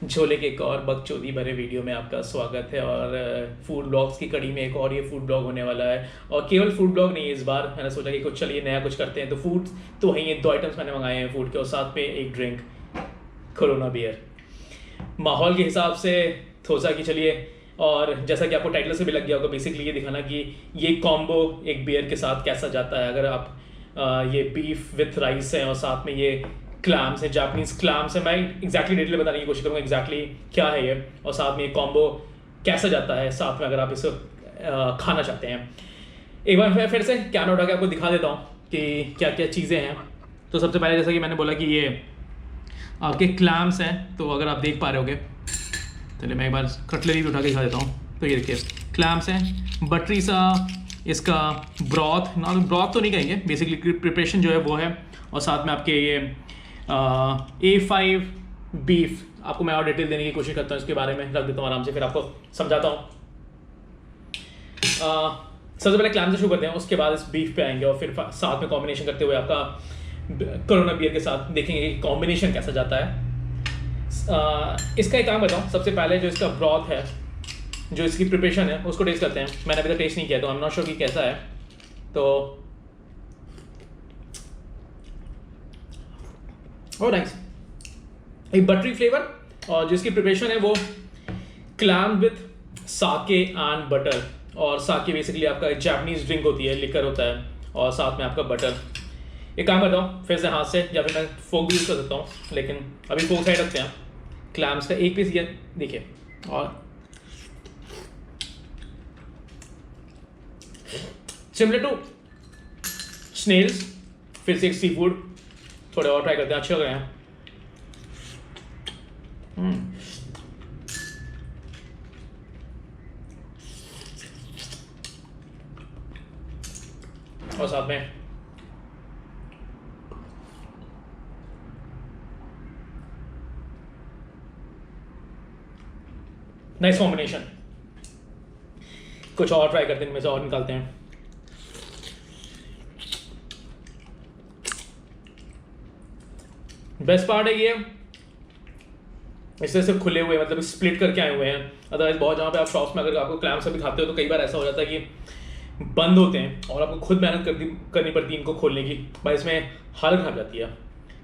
झोले के एक और बकचोदी भरे वीडियो में आपका स्वागत है। और फूड ब्लॉग्स की कड़ी में एक और ये फूड ब्लॉग होने वाला है। और केवल फूड ब्लॉग नहीं है, इस बार मैंने सोचा कि कुछ चलिए नया कुछ करते हैं। तो फूड तो है, ये 2 आइटम्स मैंने मंगाए हैं फूड के, और साथ पे एक ड्रिंक, कोरोना बियर। माहौल के हिसाब से थोसा कि चलिए, और जैसा कि आपको टाइटल से भी लग गया होगा, बेसिकली ये दिखाना कि ये कॉम्बो एक बियर के साथ कैसा जाता है। अगर आप ये बीफ विथ राइस है और साथ में ये क्लैम्स है, जापानीज क्लैम्स है। मैं एग्जैक्टली डिटेल बताने की कोशिश करूँगा एग्जैक्टली क्या है ये, और साथ में ये कॉम्बो कैसा जाता है साथ में, अगर आप इसे खाना चाहते हैं। एक बार मैं फिर से कैमरा उठा के आपको दिखा देता हूँ कि क्या क्या चीज़ें हैं। तो सबसे पहले जैसा कि मैंने बोला कि ये आपके क्लैम्स हैं, तो अगर आप देख पा रहे होगे, चलिए मैं एक बार कटलरी भी उठा के दिखा देता हूँ। तो ये देखिए क्लैम्स हैं, बटरी सा इसका ब्रॉथ, ना ब्रॉथ तो नहीं कहेंगे, बेसिकली प्रिपरेशन जो है वो है। और साथ में आपके ये A5 बीफ, आपको मैं और डिटेल देने की कोशिश करता हूँ, इसके बारे में रख देता हूँ आराम से, फिर आपको समझाता हूँ। सबसे पहले क्लैम से शुरू करते हैं, उसके बाद इस बीफ पे आएंगे, और फिर साथ में कॉम्बिनेशन करते हुए आपका कोरोना बियर के साथ देखेंगे कि कॉम्बिनेशन कैसा जाता है। इसका एक काम बताऊँ, सबसे पहले जो इसका ब्रॉथ है, जो इसकी प्रिपरेशन है, उसको टेस्ट करते हैं। मैंने अभी तक टेस्ट नहीं किया, तो आई एम नॉट श्योर कि कैसा है। तो ओ नाइस, एक बटरी फ्लेवर, और जिसकी प्रिपरेशन है वो clam with Sakya and butter. और साके बेसिकली आपका जापानीज ड्रिंक होती है, लिकर होता है, और साथ में आपका बटर। एक काम करता हूँ, फिर से हाथ से, या फिर मैं फोक भी यूज़ कर सकता हूँ, लेकिन अभी फोक साइड रखते हैं। क्लैम्स का एक पीस ये देखिए, और सिमिलर टू स्नेल्स, फिर से एक सी फूड, थोड़े और ट्राई करते हैं, अच्छे लग रहे हैं। और साथ में नाइस कॉम्बिनेशन। कुछ और ट्राई करते हैं, इनमें से और निकालते हैं। बेस्ट पार्ट है ये, इससे सिर्फ खुले हुए, मतलब स्प्लिट करके आए हुए हैं। अदरवाइज बहुत जहाँ पे आप शॉप्स में अगर आपको क्लैम से भी खाते हो, तो कई बार ऐसा हो जाता है कि बंद होते हैं, और आपको खुद मेहनत करनी पड़ती है इनको खोलने की। भाई इसमें हालत खराब जाती है,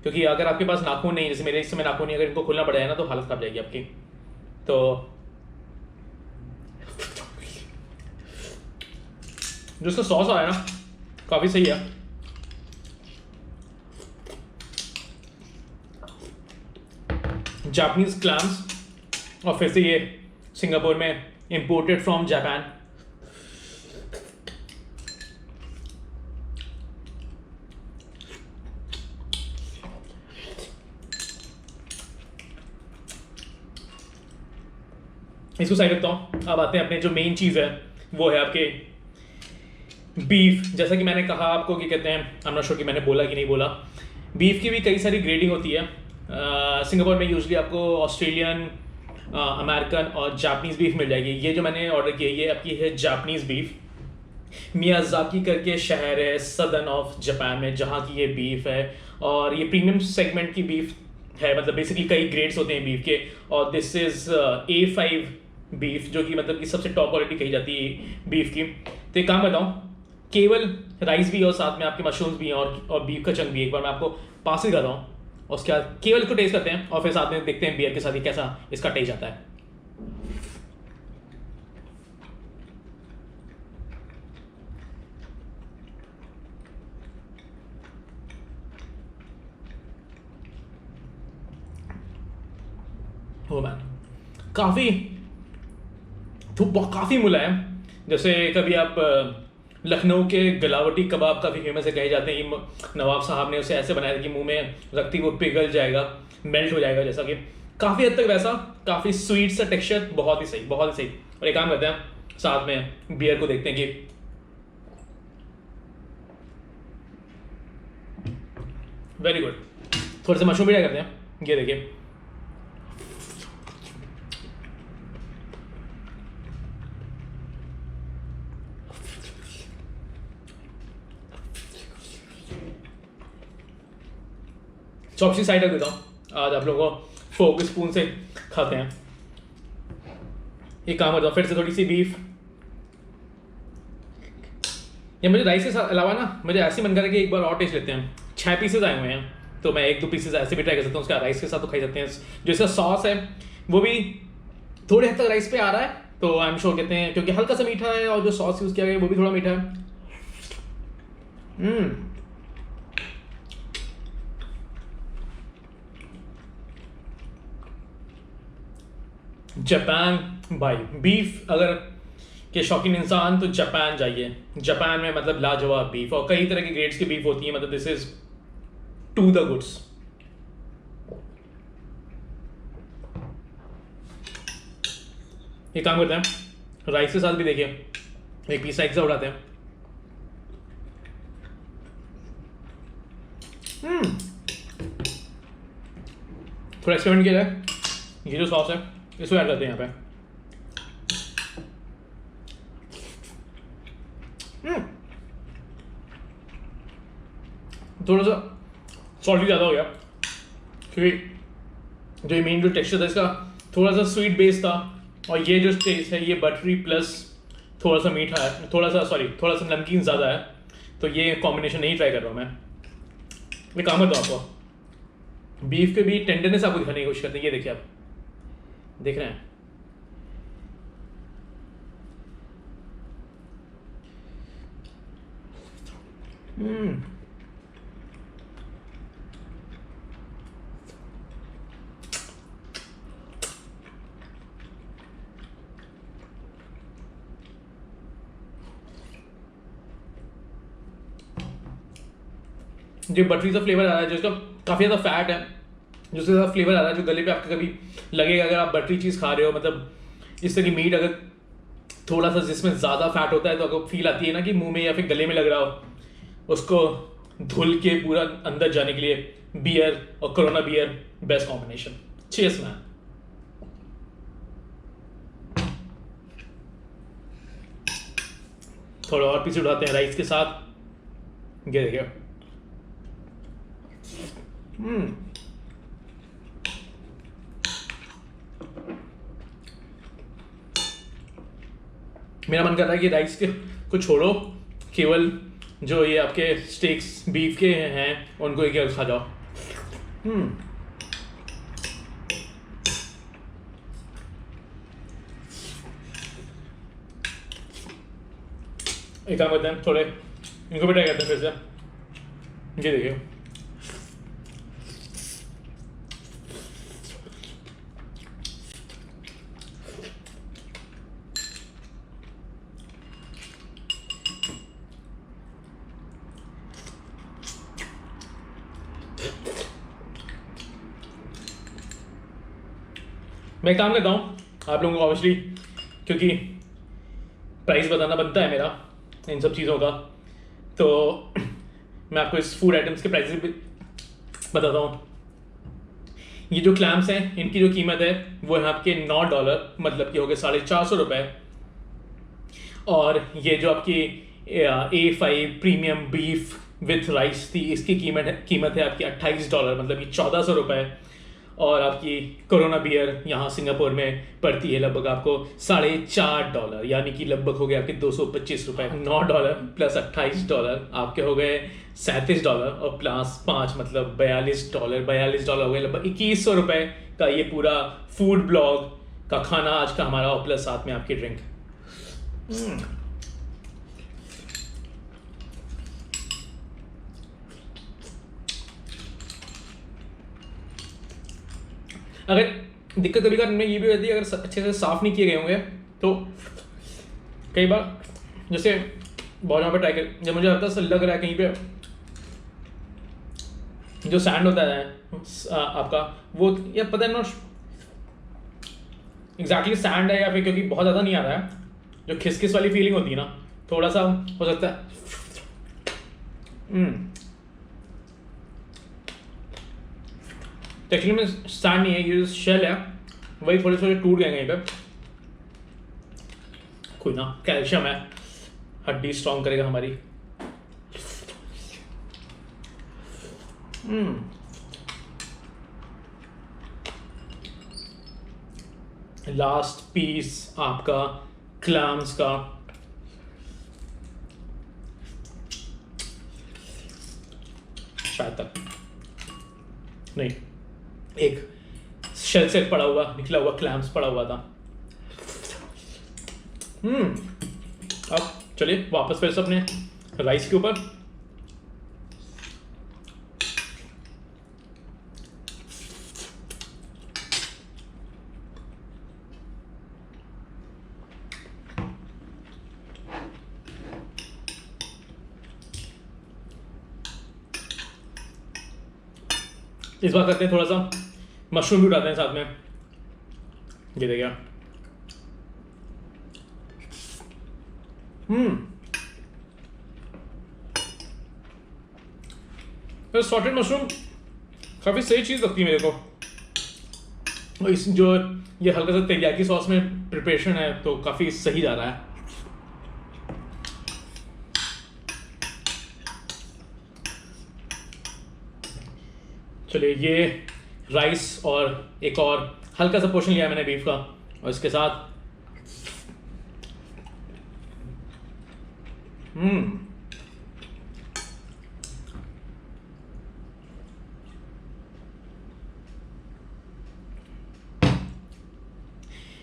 क्योंकि अगर आपके पास नाखून नहीं, जैसे मेरे इस समय नाखून नहीं, अगर इनको खोलना पड़ेगा ना, तो हालत खराब जाएगी आपकी। तो जो इसका सॉस आ रहा है ना, काफ़ी सही है। जापानीज क्लैम्स, और फिर से ये सिंगापुर में इंपोर्टेड फ्रॉम जापान। इसको साइड रखता हूँ। अब आते हैं अपने जो मेन चीज़ है, वो है आपके बीफ। जैसा कि मैंने कहा आपको, कि कहते हैं, आई एम नॉट श्योर कि मैंने बोला कि नहीं बोला, बीफ की भी कई सारी ग्रेडिंग होती है। सिंगापुर में यूजली आपको ऑस्ट्रेलियन, अमेरिकन और जापानीज बीफ मिल जाएगी। ये जो मैंने ऑर्डर किया, ये आपकी है जापानीज बीफ। मियाजाकी करके शहर है सदर्न ऑफ जापान में, जहाँ की ये बीफ है। और ये प्रीमियम सेगमेंट की बीफ है, मतलब बेसिकली कई ग्रेड्स होते हैं बीफ के, और दिस इज A5 बीफ, जो कि मतलब कि सबसे टॉप क्वालिटी कही जाती है बीफ की। तो एक काम बताऊँ, केवल राइस भी और साथ में आपके मशरूम्स भी हैं, और बीफ का चंक भी। एक बार मैं आपको पास ही करता हूँ, और उसके बाद केवल इसको टेस्ट करते हैं, और फिर साथ में देखते हैं बियर के साथ ही कैसा इसका टेस्ट आता है। हो मैन, काफ़ी काफ़ी मुलायम। जैसे कभी आप लखनऊ के गलावटी कबाब काफ़ी फेमस है, कहे जाते हैं कि नवाब साहब ने उसे ऐसे बनाया था कि मुंह में रखते ही वो पिघल जाएगा, मेल्ट हो जाएगा, जैसा कि काफ़ी हद तक वैसा, काफ़ी स्वीट सा टेक्सचर, बहुत ही सही, बहुत ही सही। और एक काम करते हैं, साथ में बियर को देखते हैं कि वेरी गुड। थोड़े से मशरूम भी ट्राई करते हैं, ये देखिए। चॉपस्टिक साइड रख देता हूँ, आज आप लोगों को फोक स्पून से खाते हैं। एक काम करता हूँ, फिर से थोड़ी सी बीफ। या मुझे राइस के साथ अलावा ना मुझे ऐसे मन कर रहा है कि एक बार और टेस्ट लेते हैं। 6 पीसेज आए हुए हैं, तो मैं 1-2 पीसेज ऐसे भी ट्राई कर सकता हूँ, उसका राइस के साथ तो खाई सकते हैं। जो इसका सॉस है वो भी थोड़े हद तक राइस पे आ रहा है, तो आई एम श्योर कहते हैं, क्योंकि हल्का सा मीठा है और जो सॉस यूज़ किया गया है वो भी थोड़ा मीठा है। जापान भाई, बीफ अगर के शौकीन इंसान तो जापान जाइए। जापान में मतलब लाजवाब बीफ, और कई तरह की ग्रेड्स की बीफ होती है, मतलब this is to the goods. एक काम करते हैं, राइस के साथ भी देखिए एक पीस राइस से उड़ाते हैं। थोड़ा एक्सपेरिमेंट किया जाए, ये जो सॉस है इसको ऐड करते हैं यहाँ पे। थोड़ा सा सॉल्टी ज़्यादा हो गया, क्योंकि जो ये मेन जो टेक्सचर था इसका थोड़ा सा स्वीट बेस था, और ये जो टेस्ट है ये बटरी प्लस थोड़ा सा मीठा है, थोड़ा सा नमकीन ज़्यादा है, तो ये कॉम्बिनेशन नहीं ट्राई कर रहा हूँ मैं। मैं काम करता हूँ आपको, बीफ के भी टेंडरनेस आपको दिखाने की कोशिश करते हैं। ये देखिए, आप देख रहे हैं, जो बटरी सा फ्लेवर आ रहा है, जो इसका काफ़ी ज़्यादा फैट है, जो उससे ज़्यादा फ्लेवर आ रहा है, जो गले पे आपके कभी लगेगा अगर आप बटरी चीज़ खा रहे हो, मतलब इस तरह की मीट अगर थोड़ा सा जिसमें ज़्यादा फैट होता है तो आपको फील आती है ना कि मुंह में या फिर गले में लग रहा हो, उसको धुल के पूरा अंदर जाने के लिए बियर और Corona beer best combination. Cheers man. थोड़ा और पीस उठाते हैं राइस के साथ, ये देखिए। मेरा मन कर रहा है कि राइस के को छोड़ो, केवल जो ये आपके स्टेक्स बीफ के हैं उनको एक खा जाओ। एक काम करते हैं, थोड़े इनको भी ट्राई करते हैं फिर से। ये देखिए, मैं काम करता हूँ आप लोगों को ऑब्वियसली, क्योंकि प्राइस बताना बनता है मेरा इन सब चीज़ों का, तो मैं आपको इस फूड आइटम्स के प्राइसेस भी बताता हूँ। ये जो क्लैम्स हैं इनकी जो कीमत है वो है आपके $9, मतलब कि हो गए ₹450। और ये जो आपकी A5 premium beef with rice थी, इसकी कीमत है आपकी $28, मतलब कि ₹1400। और आपकी कोरोना बियर यहाँ सिंगापुर में पड़ती है लगभग आपको $4.5, यानी कि लगभग हो गया आपके $225। $9 प्लस $28 आपके हो गए $37, और प्लस 5 मतलब $42 हो गए, लगभग $2100 का ये पूरा फूड ब्लॉग का खाना आज का हमारा, और प्लस साथ में आपकी ड्रिंक। अगर दिक्कत कभी कभी ये भी होती है, अगर अच्छे से साफ़ नहीं किए गए होंगे तो कई बार, जैसे बहुत यहाँ पे ट्राई कर, जब मुझे हल्का सा लग रहा है कहीं पे जो सैंड होता है आपका, वो या पता है ना एग्जैक्टली सैंड है या फिर, क्योंकि बहुत ज़्यादा नहीं आ रहा है, जो खिसखिस वाली फीलिंग होती है ना, थोड़ा सा हो सकता है। एक्चुअली में सैंड नहीं है, ये शेल है, वही थोड़े थोड़े टूट गए कहीं पे। कोई ना, कैल्शियम है, हड्डी स्ट्रॉन्ग करेगा हमारी। लास्ट पीस आपका क्लैम्स का। शायद तक नहीं, एक शेल से पड़ा हुआ निकला हुआ क्लैम्स पड़ा हुआ था। अब चलिए वापस फिर से अपने राइस के ऊपर। इस बार करते हैं थोड़ा सा मशरूम भी उठाते हैं साथ में। ये देखिए, तो सॉटेड मशरूम काफ़ी सही चीज़ लगती है मेरे को। इस जो ये हल्का सा तेरियाकी सॉस में प्रिपरेशन है तो काफ़ी सही जा रहा है। चलिए, ये राइस और एक और हल्का सा पोर्शन लिया है मैंने बीफ का, और इसके साथ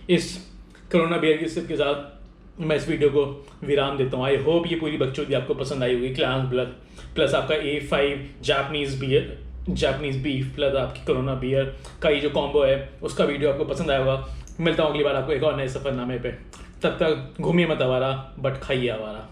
इस कोरोना बियर की सिप के साथ मैं इस वीडियो को विराम देता हूँ। आई होप ये पूरी बकचोदी आपको पसंद आई होगी। क्लैम्स ब्लड प्लस आपका A5 जापानीज बीफ प्लस आपकी कोरोना बियर का ये जो कॉम्बो है उसका वीडियो आपको पसंद आया होगा। मिलता हूँ अगली बार आपको एक और नए सफ़रनामे पे। तब तक घूमिए मत आवारा, बट खाइए आवारा।